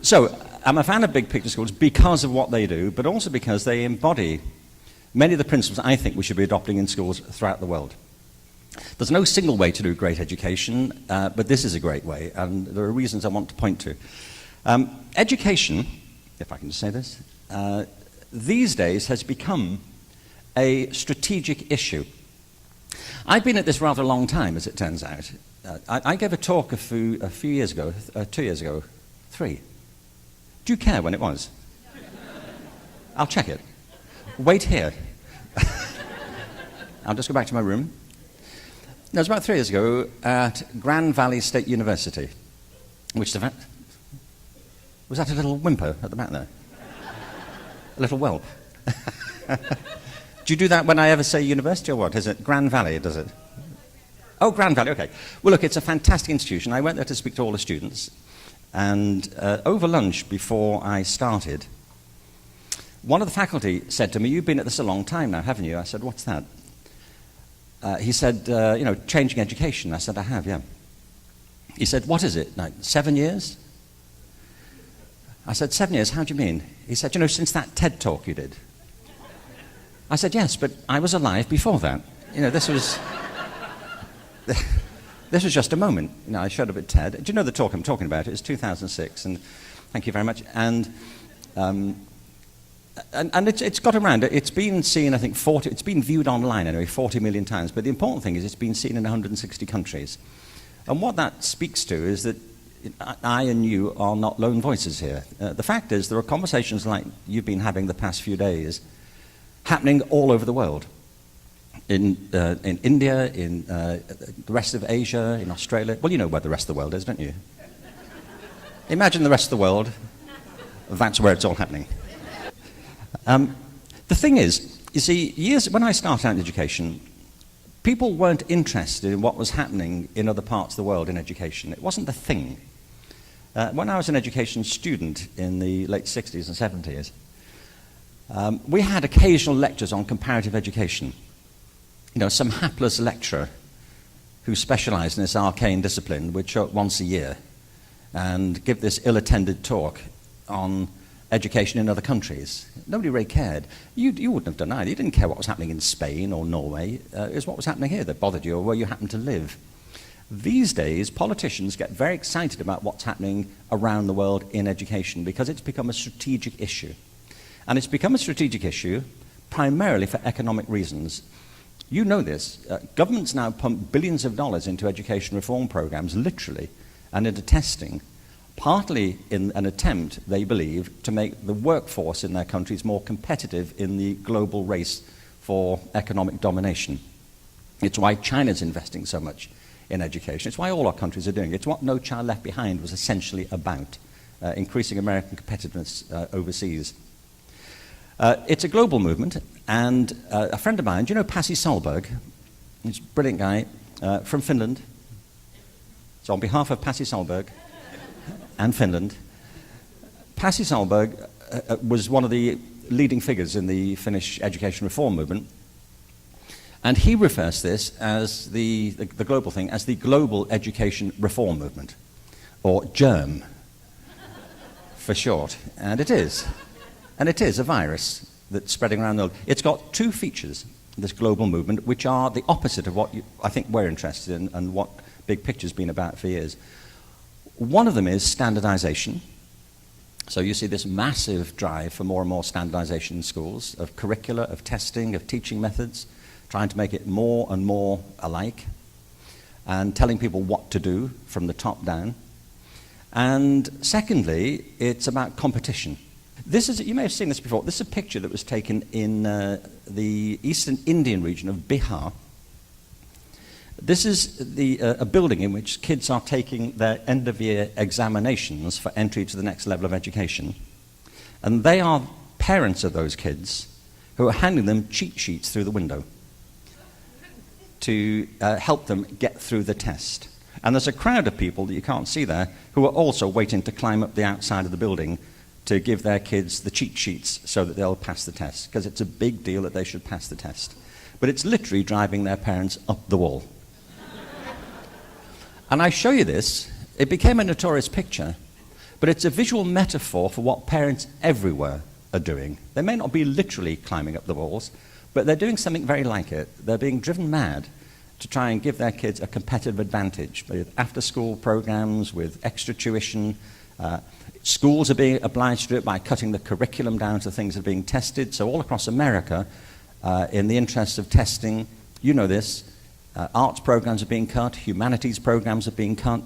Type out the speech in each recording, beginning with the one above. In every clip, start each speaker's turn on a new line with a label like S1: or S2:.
S1: So, I'm a fan of big picture schools because of what they do, but also because they embody many of the principles I think we should be adopting in schools throughout the world. There's no single way to do great education, but this is a great way, and there are reasons I want to point to. Education, if I can just say this, these days has become a strategic issue. I've been at this rather a long time, as it turns out. I gave a talk a few years ago, 2 years ago, 3. Do you care when it was? I'll check it. Wait here. I'll just go back to my room. No, it was about 3 years ago at Grand Valley State University, which was that a little whimper at the back there? A little whelp. Do you do that when I ever say university or what? Is it Grand Valley, does it? Oh, Grand Valley, okay. Well, look, it's a fantastic institution. I went there to speak to all the students, and over lunch before I started, one of the faculty said to me, "You've been at this a long time now, haven't you?" I said, "What's that?" He said, changing education. I said, "I have, yeah." He said, "What is it, like 7 years?" I said, 7 years, how do you mean? He said, since that TED talk you did. I said, yes, but I was alive before that. This was just a moment. I showed up at TED. Do you know the talk I'm talking about? It was 2006, and thank you very much. And it's got around. It's been seen, I think, it's been viewed online anyway, 40 million times. But the important thing is it's been seen in 160 countries. And what that speaks to is that I and you are not lone voices here. The fact is there are conversations like you've been having the past few days happening all over the world. In India, in the rest of Asia, in Australia. Well, you know where the rest of the world is, don't you? Imagine the rest of the world. That's where it's all happening. The thing is, you see, when I started out in education, people weren't interested in what was happening in other parts of the world in education. It wasn't the thing. When I was an education student in the late 60s and 70s, we had occasional lectures on comparative education. Some hapless lecturer who specialized in this arcane discipline would show up once a year and give this ill-attended talk on education in other countries. Nobody really cared. You wouldn't have done either. You didn't care what was happening in Spain or Norway. It was what was happening here that bothered you, or where you happened to live. These days, politicians get very excited about what's happening around the world in education because it's become a strategic issue. And it's become a strategic issue primarily for economic reasons. You know this. Governments now pump billions of dollars into education reform programs, literally, and into testing, partly in an attempt, they believe, to make the workforce in their countries more competitive in the global race for economic domination. It's why China's investing so much in education. It's why all our countries are doing it. It's what No Child Left Behind was essentially about, increasing American competitiveness overseas. It's a global movement, and a friend of mine, do you know Pasi Sahlberg? He's a brilliant guy from Finland. So on behalf of Pasi Sahlberg and Finland, Pasi Sahlberg was one of the leading figures in the Finnish education reform movement. And he refers to this as the global thing, as the Global Education Reform Movement, or GERM for short. And it is. And it is a virus that's spreading around the world. It's got two features, this global movement, which are the opposite of what I think we're interested in and what Big Picture's been about for years. One of them is standardization. So you see this massive drive for more and more standardization in schools, of curricula, of testing, of teaching methods, trying to make it more and more alike, and telling people what to do from the top down. And secondly, it's about competition. This is, you may have seen this before, this is a picture that was taken in the eastern Indian region of Bihar. This is a building in which kids are taking their end-of-year examinations for entry to the next level of education. And they are parents of those kids who are handing them cheat sheets through the window to help them get through the test. And there's a crowd of people that you can't see there who are also waiting to climb up the outside of the building to give their kids the cheat sheets so that they'll pass the test, because it's a big deal that they should pass the test. But it's literally driving their parents up the wall. And I show you this. It became a notorious picture But it's a visual metaphor for what parents everywhere are doing. They may not be literally climbing up the walls, but they're doing something very like it. They're being driven mad to try and give their kids a competitive advantage with after-school programs, with extra tuition. Schools are being obliged to do it by cutting the curriculum down to things that are being tested. So all across America, in the interest of testing, you know this, arts programs are being cut, humanities programs are being cut,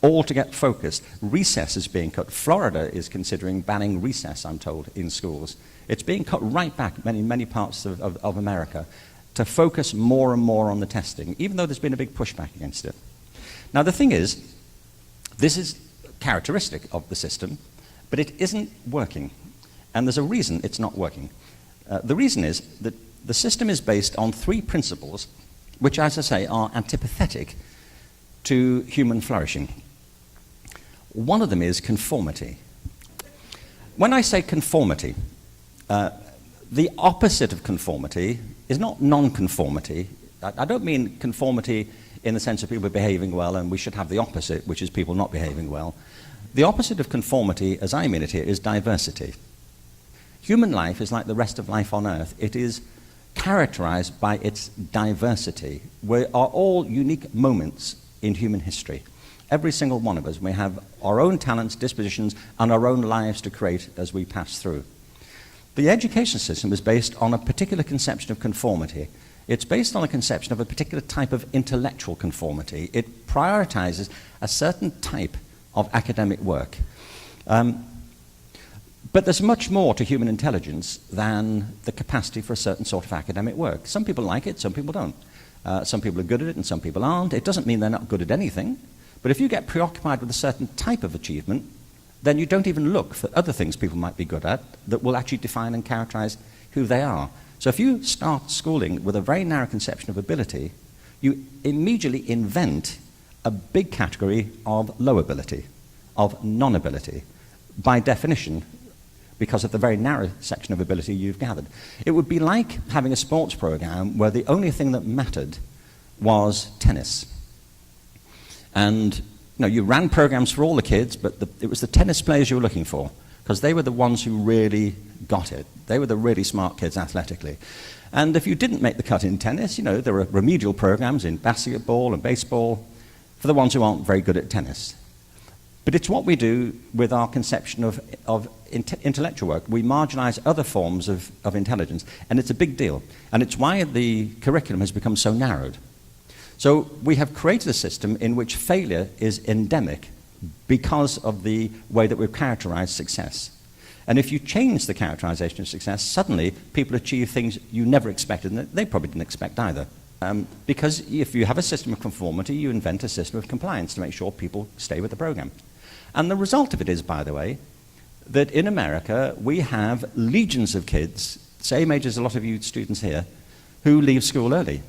S1: all to get focused. Recess is being cut. Florida is considering banning recess, I'm told, in schools. It's being cut right back in many parts of America to focus more and more on the testing, even though there's been a big pushback against it. Now, the thing is, this is characteristic of the system, but it isn't working. And there's a reason it's not working. The reason is that the system is based on three principles, which, as I say, are antipathetic to human flourishing. One of them is conformity. When I say conformity, the opposite of conformity is not non-conformity. I don't mean conformity in the sense of people behaving well and we should have the opposite, which is people not behaving well. The opposite of conformity, as I mean it here, is diversity. Human life is like the rest of life on Earth. It is characterized by its diversity. We are all unique moments in human history. Every single one of us, we have our own talents, dispositions, and our own lives to create as we pass through. The education system is based on a particular conception of conformity. It's based on a conception of a particular type of intellectual conformity. It prioritizes a certain type of academic work. But there's much more to human intelligence than the capacity for a certain sort of academic work. Some people like it, some people don't. Some people are good at it and some people aren't. It doesn't mean they're not good at anything. But if you get preoccupied with a certain type of achievement, then you don't even look for other things people might be good at that will actually define and characterize who they are. So if you start schooling with a very narrow conception of ability, you immediately invent a big category of low ability, of non-ability, by definition, because of the very narrow section of ability you've gathered. It would be like having a sports program where the only thing that mattered was tennis. And you ran programs for all the kids, but it was the tennis players you were looking for, because they were the ones who really got it. They were the really smart kids athletically. And if you didn't make the cut in tennis, there were remedial programs in basketball and baseball for the ones who aren't very good at tennis. But it's what we do with our conception of intellectual work. We marginalize other forms of intelligence, and it's a big deal. And it's why the curriculum has become so narrowed. So we have created a system in which failure is endemic because of the way that we've characterized success. And if you change the characterization of success, suddenly people achieve things you never expected, and they probably didn't expect either. Because if you have a system of conformity, you invent a system of compliance to make sure people stay with the program. And the result of it is, by the way, that in America we have legions of kids, same age as a lot of you students here, who leave school early.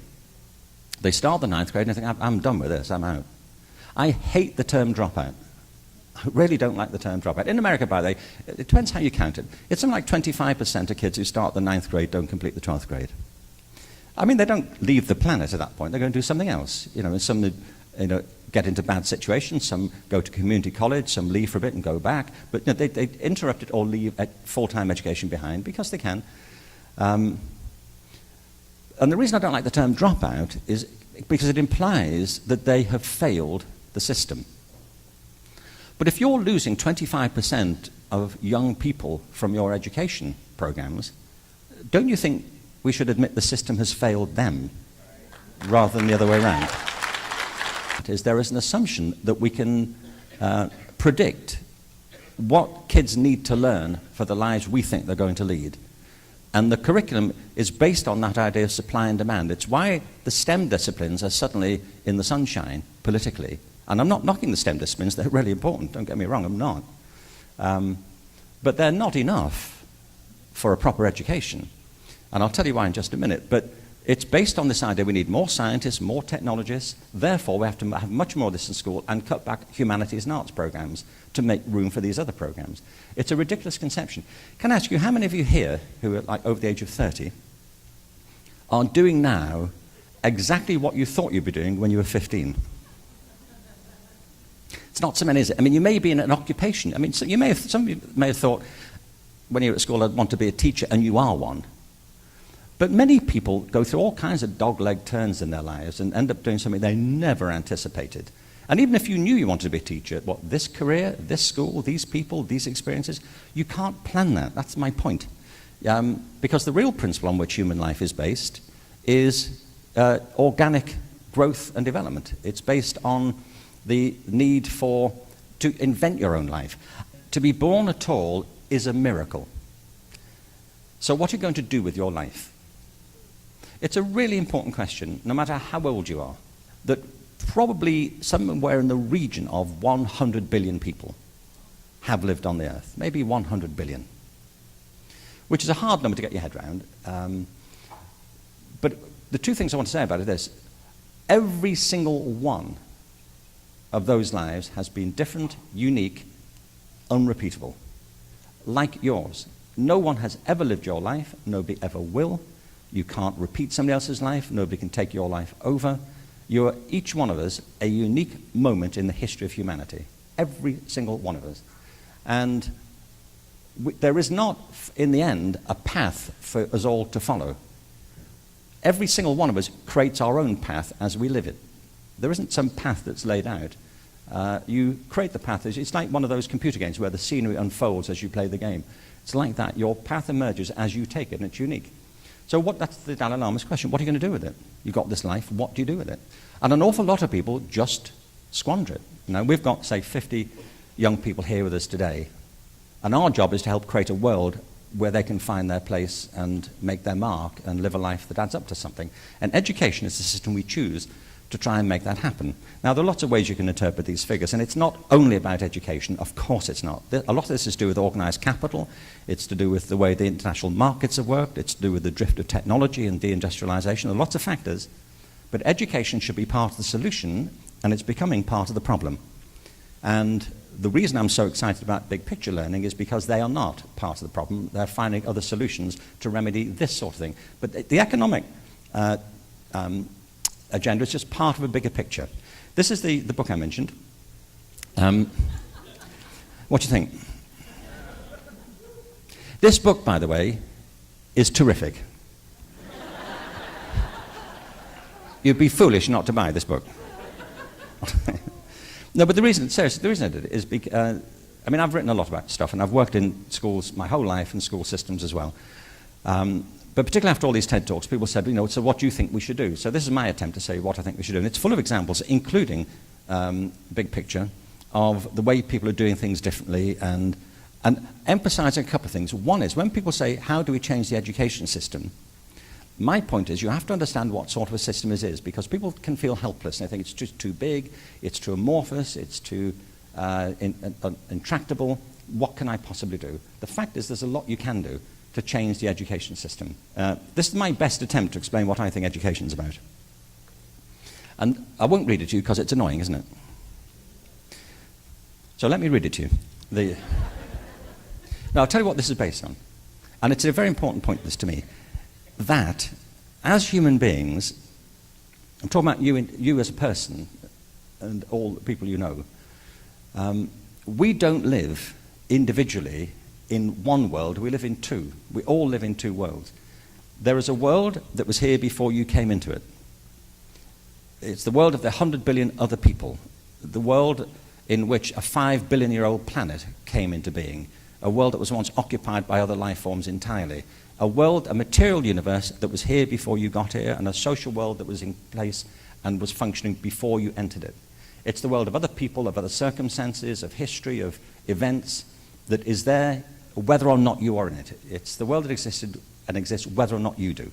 S1: They start the 9th grade and they think, I'm done with this, I'm out. I hate the term dropout. I really don't like the term dropout. In America, by the way, it depends how you count it. It's something like 25% of kids who start the 9th grade don't complete the 12th grade. I mean, they don't leave the planet at that point. They're going to do something else. And some get into bad situations. Some go to community college. Some leave for a bit and go back. But they interrupt it or leave at full-time education behind because they can. And the reason I don't like the term dropout is because it implies that they have failed the system. But if you're losing 25% of young people from your education programs, don't you think we should admit the system has failed them rather than the other way around? There is an assumption that we can predict what kids need to learn for the lives we think they're going to lead. And the curriculum is based on that idea of supply and demand. It's why the STEM disciplines are suddenly in the sunshine politically. And I'm not knocking the STEM disciplines, they're really important, don't get me wrong, I'm not. But they're not enough for a proper education. And I'll tell you why in just a minute. But it's based on this idea we need more scientists, more technologists, therefore we have to have much more of this in school and cut back humanities and arts programs to make room for these other programs. It's a ridiculous conception. Can I ask you, how many of you here who are like over the age of 30 are doing now exactly what you thought you'd be doing when you were 15? It's not so many, is it? I mean, you may be in an occupation. I mean, so some of you may have thought, when you were at school, I'd want to be a teacher, and you are one. But many people go through all kinds of dog-leg turns in their lives and end up doing something they never anticipated. And even if you knew you wanted to be a teacher, this career, this school, these people, these experiences, you can't plan that. That's my point. Because the real principle on which human life is based is organic growth and development. It's based on the need to invent your own life. To be born at all is a miracle. So what are you going to do with your life? It's a really important question, no matter how old you are, that probably somewhere in the region of 100 billion people have lived on the earth, maybe 100 billion, which is a hard number to get your head around. But the two things I want to say about it are this. Every single one of those lives has been different, unique, unrepeatable, like yours. No one has ever lived your life. Nobody ever will. You can't repeat somebody else's life. Nobody can take your life over. You're, each one of us, a unique moment in the history of humanity. Every single one of us. And there is not, in the end, a path for us all to follow. Every single one of us creates our own path as we live it. There isn't some path that's laid out. You create the path. It's like one of those computer games where the scenery unfolds as you play the game. It's like that. Your path emerges as you take it, and it's unique. So that's the Dalai Lama's question. What are you going to do with it? You've got this life. What do you do with it? And an awful lot of people just squander it. We've got, say, 50 young people here with us today. And our job is to help create a world where they can find their place and make their mark and live a life that adds up to something. And education is the system we choose to try and make that happen. Now, there are lots of ways you can interpret these figures, and it's not only about education. Of course it's not. A lot of this is to do with organized capital. It's to do with the way the international markets have worked. It's to do with the drift of technology and deindustrialization. There are lots of factors. But education should be part of the solution, and it's becoming part of the problem. And the reason I'm so excited about big picture learning is because they are not part of the problem. They're finding other solutions to remedy this sort of thing. But the economic agenda is just part of a bigger picture. This is the book I mentioned. What do you think? This book, by the way, is terrific. You'd be foolish not to buy this book. No, but the reason, seriously, the reason I did it is because, I've written a lot about stuff, and I've worked in schools my whole life and school systems as well. But particularly after all these TED Talks, people said, so what do you think we should do? So this is my attempt to say what I think we should do. And it's full of examples, including big picture, of the way people are doing things differently and emphasizing a couple of things. One is, when people say, how do we change the education system? My point is, you have to understand what sort of a system it is, because people can feel helpless. And they think it's just too big, it's too amorphous, it's too intractable. What can I possibly do? The fact is, there's a lot you can do to change the education system. This is my best attempt to explain what I think education is about. And I won't read it to you because it's annoying, isn't it? So let me read it to you. Now, I'll tell you what this is based on. And it's a very important point, this to me, that as human beings, I'm talking about you as a person and all the people you know, we don't live individually in one world, we live in two. We all live in two worlds. There is a world that was here before you came into it. It's the world of the 100 billion other people, the world in which a 5 billion-year-old planet came into being, a world that was once occupied by other life forms entirely, a material universe that was here before you got here, and a social world that was in place and was functioning before you entered it. It's the world of other people, of other circumstances, of history, of events, that is there whether or not you are in it. It's the world that existed and exists whether or not you do.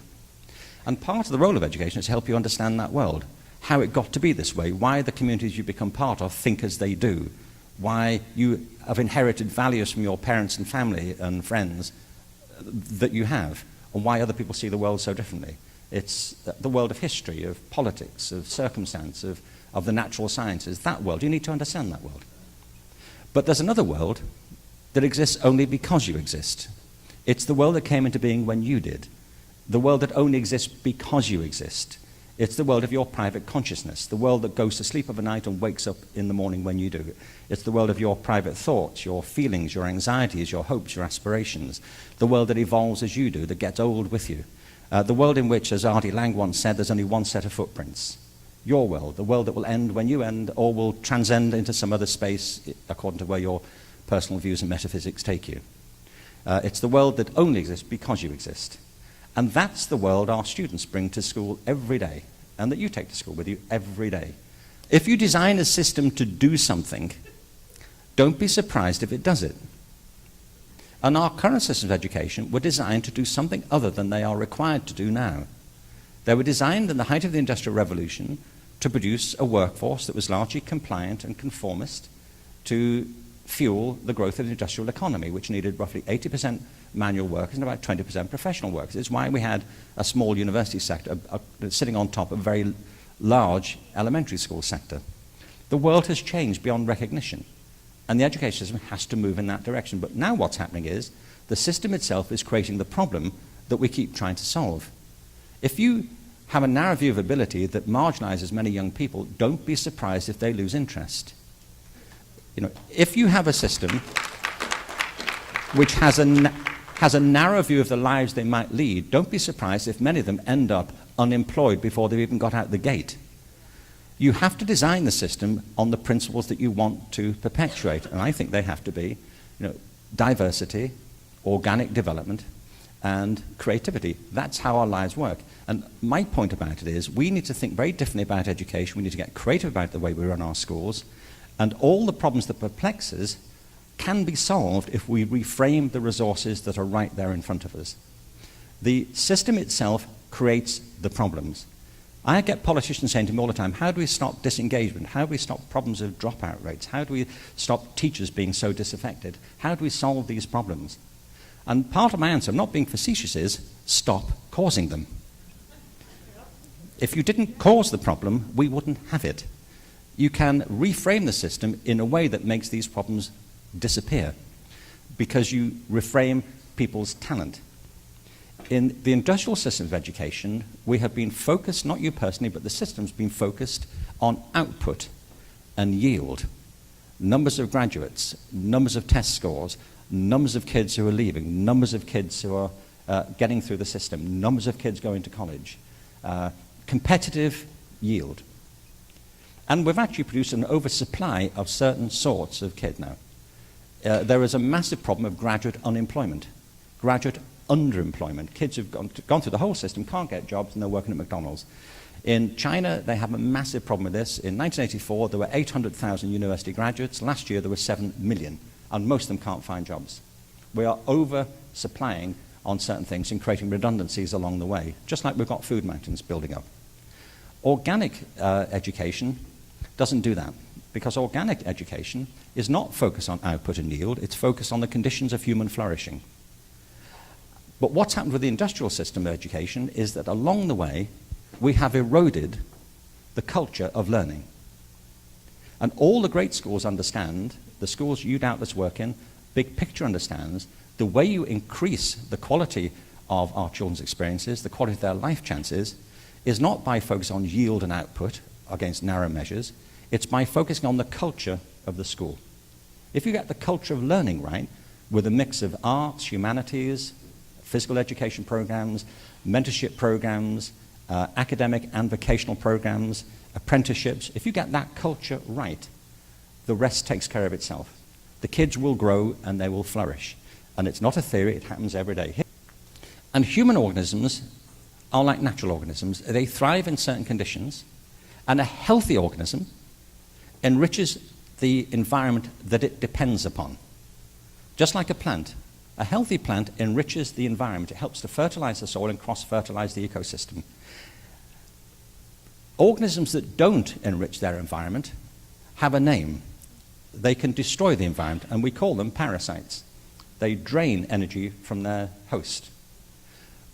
S1: And part of the role of education is to help you understand that world, how it got to be this way, why the communities you become part of think as they do, why you have inherited values from your parents and family and friends that you have, and why other people see the world so differently. It's the world of history, of politics, of circumstance, of the natural sciences, that world. You need to understand that world. But there's another world that exists only because you exist. It's the world that came into being when you did. The world that only exists because you exist. It's the world of your private consciousness, the world that goes to sleep overnight and wakes up in the morning when you do. It's the world of your private thoughts, your feelings, your anxieties, your hopes, your aspirations, the world that evolves as you do, that gets old with you. The world in which, as Artie Lang once said, there's only one set of footprints. Your world, the world that will end when you end, or will transcend into some other space according to where your personal views and metaphysics take you. It's the world that only exists because you exist. And that's the world our students bring to school every day, and that you take to school with you every day. If you design a system to do something, don't be surprised if it does it. And our current systems of education were designed to do something other than they are required to do now. They were designed in the height of the Industrial Revolution to produce a workforce that was largely compliant and conformist to fuel the growth of the industrial economy, which needed roughly 80% manual workers and about 20% professional workers. It's why we had a small university sector sitting on top of a very large elementary school sector. The world has changed beyond recognition, and the education system has to move in that direction. But now what's happening is the system itself is creating the problem that we keep trying to solve. If you have a narrow view of ability that marginalizes many young people, don't be surprised if they lose interest. You know, if you have a system which has a narrow view of the lives they might lead, don't be surprised if many of them end up unemployed before they've even got out the gate. You have to design the system on the principles that you want to perpetuate, and I think they have to be, diversity, organic development, and creativity. That's how our lives work. And my point about it is we need to think very differently about education. We need to get creative about the way we run our schools. And all the problems that perplex us can be solved if we reframe the resources that are right there in front of us. The system itself creates the problems. I get politicians saying to me all the time, how do we stop disengagement? How do we stop problems of dropout rates? How do we stop teachers being so disaffected? How do we solve these problems? And part of my answer, I'm not being facetious, is stop causing them. If you didn't cause the problem, we wouldn't have it. You can reframe the system in a way that makes these problems disappear because you reframe people's talent. In the industrial systems of education, we have been focused, not you personally, but the system's been focused on output and yield. Numbers of graduates, numbers of test scores, numbers of kids who are leaving, numbers of kids who are getting through the system, numbers of kids going to college, competitive yield. And we've actually produced an oversupply of certain sorts of kid now. There is a massive problem of graduate unemployment, graduate underemployment. Kids who've gone through the whole system, can't get jobs, and they're working at McDonald's. In China, they have a massive problem with this. In 1984, there were 800,000 university graduates. Last year, there were 7 million, and most of them can't find jobs. We are oversupplying on certain things and creating redundancies along the way, just like we've got food mountains building up. Organic education doesn't do that, because organic education is not focused on output and yield, it's focused on the conditions of human flourishing. But what's happened with the industrial system of education is that along the way, we have eroded the culture of learning. And all the great schools understand, the schools you doubtless work in, big picture understands, the way you increase the quality of our children's experiences, the quality of their life chances, is not by focusing on yield and output against narrow measures, it's by focusing on the culture of the school. If you get the culture of learning right, with a mix of arts, humanities, physical education programs, mentorship programs, academic and vocational programs, apprenticeships, if you get that culture right, the rest takes care of itself. The kids will grow and they will flourish. And it's not a theory, it happens every day. And human organisms are like natural organisms. They thrive in certain conditions, and a healthy organism enriches the environment that it depends upon. Just like a plant. A healthy plant enriches the environment. It helps to fertilize the soil and cross-fertilize the ecosystem. Organisms that don't enrich their environment have a name. They can destroy the environment, and we call them parasites. They drain energy from their host.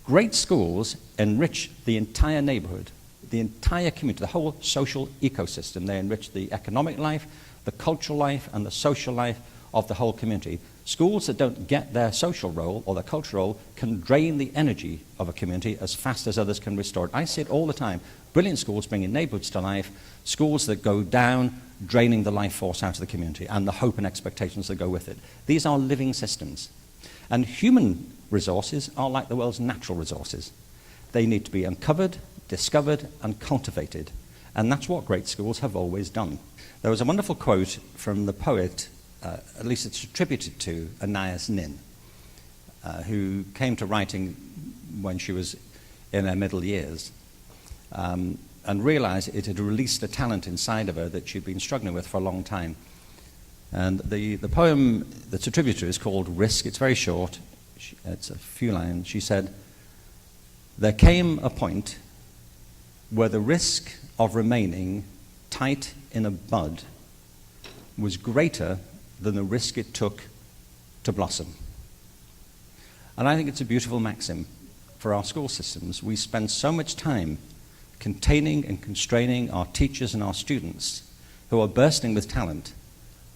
S1: Great schools enrich the entire neighborhood, the entire community, the whole social ecosystem. They enrich the economic life, the cultural life, and the social life of the whole community. Schools that don't get their social role or their cultural role can drain the energy of a community as fast as others can restore it. I see it all the time. Brilliant schools bringing neighbourhoods to life, schools that go down, draining the life force out of the community and the hope and expectations that go with it. These are living systems. And human resources are like the world's natural resources. They need to be uncovered, discovered, and cultivated. And that's what great schools have always done. There was a wonderful quote from the poet, at least it's attributed to Anais Nin, who came to writing when she was in her middle years, and realized it had released a talent inside of her that she'd been struggling with for a long time. And the poem that's attributed to her is called Risk. It's very short. It's a few lines. She said, "There came a point where the risk of remaining tight in a bud was greater than the risk it took to blossom." And I think it's a beautiful maxim for our school systems. We spend so much time containing and constraining our teachers and our students who are bursting with talent,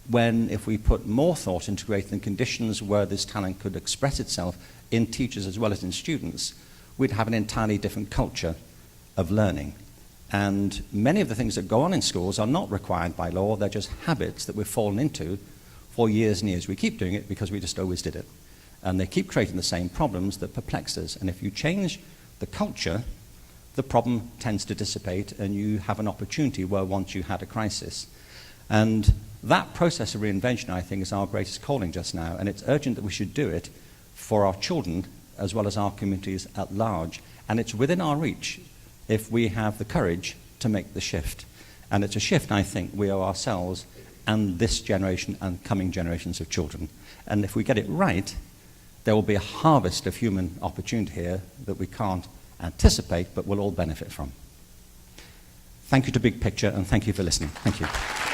S1: when if we put more thought into creating conditions where this talent could express itself in teachers as well as in students, we'd have an entirely different culture of learning. And many of the things that go on in schools are not required by law, they're just habits that we've fallen into for years and years. We keep doing it because we just always did it. And they keep creating the same problems that perplex us. And if you change the culture, the problem tends to dissipate and you have an opportunity where once you had a crisis. And that process of reinvention, I think, is our greatest calling just now. And it's urgent that we should do it for our children as well as our communities at large. And it's within our reach if we have the courage to make the shift. And it's a shift, I think, we owe ourselves and this generation and coming generations of children. And if we get it right, there will be a harvest of human opportunity here that we can't anticipate, but we'll all benefit from. Thank you to Big Picture, and thank you for listening. Thank you.